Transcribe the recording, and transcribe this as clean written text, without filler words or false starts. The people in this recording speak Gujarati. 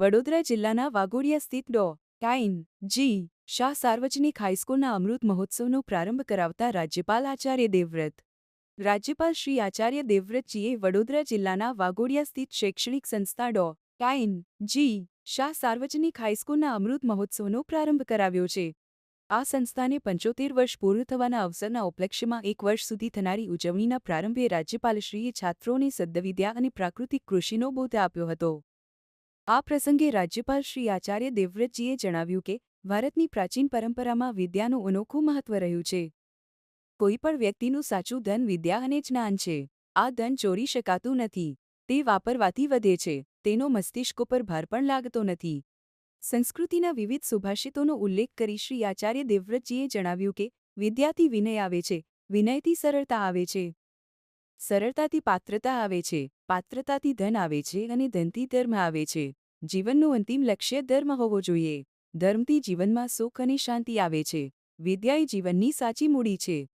વડોદરા જિલ્લાના વાઘોડિયા સ્થિત ટાઈન જી શાહ સાર્વજનિક હાઈસ્કૂલના અમૃત મહોત્સવનો પ્રારંભ કરાવતા રાજ્યપાલ આચાર્ય દેવવ્રત. રાજ્યપાલ શ્રી આચાર્ય દેવવ્રતજીએ વડોદરા જિલ્લાના વાઘોડિયા સ્થિત શૈક્ષણિક સંસ્થા ટાઈન જી શાહ સાર્વજનિક હાઈસ્કૂલના અમૃત મહોત્સવનો પ્રારંભ કરાવ્યો છે. આ સંસ્થાને 75 વર્ષ પૂર્ણ થવાના અવસરના ઉપલક્ષ્યમાં 1 વર્ષ સુધી થનારી ઉજવણીના પ્રારંભે રાજ્યપાલશ્રીએ છાત્રોને સદ્દવિદ્યા અને પ્રાકૃતિક કૃષિનો બોધ આપ્યો હતો. આ પ્રસંગે રાજ્યપાલ શ્રી આચાર્ય દેવવ્રતજીએ જણાવ્યું કે ભારતની પ્રાચીન પરંપરામાં વિદ્યાનું અનોખું મહત્વ રહ્યું છે. કોઈપણ વ્યક્તિનું સાચું ધન વિદ્યા અને જ્ઞાન છે. આ ધન ચોરી શકાતું નથી. તે વાપરવાથી વધે છે. તેનો મસ્તિષ્ક પર ભાર પણ લાગતો નથી. સંસ્કૃતિના વિવિધ સુભાષિતોનો ઉલ્લેખ કરી શ્રી આચાર્ય દેવવ્રતજીએ જણાવ્યું કે વિદ્યાથી વિનય આવે છે, વિનયથી સરળતા આવે છે, સરળતાથી પાત્રતા આવે છે, પાત્રતાથી ધન આવે છે અને ધનથી ધર્મ આવે છે. જીવનનું અંતિમ લક્ષ્ય ધર્મ હોવો જોઈએ. ધર્મથી જીવનમાં સુખ અને શાંતિ આવે છે. વિદ્યા એ જીવનની સાચી મૂડી છે.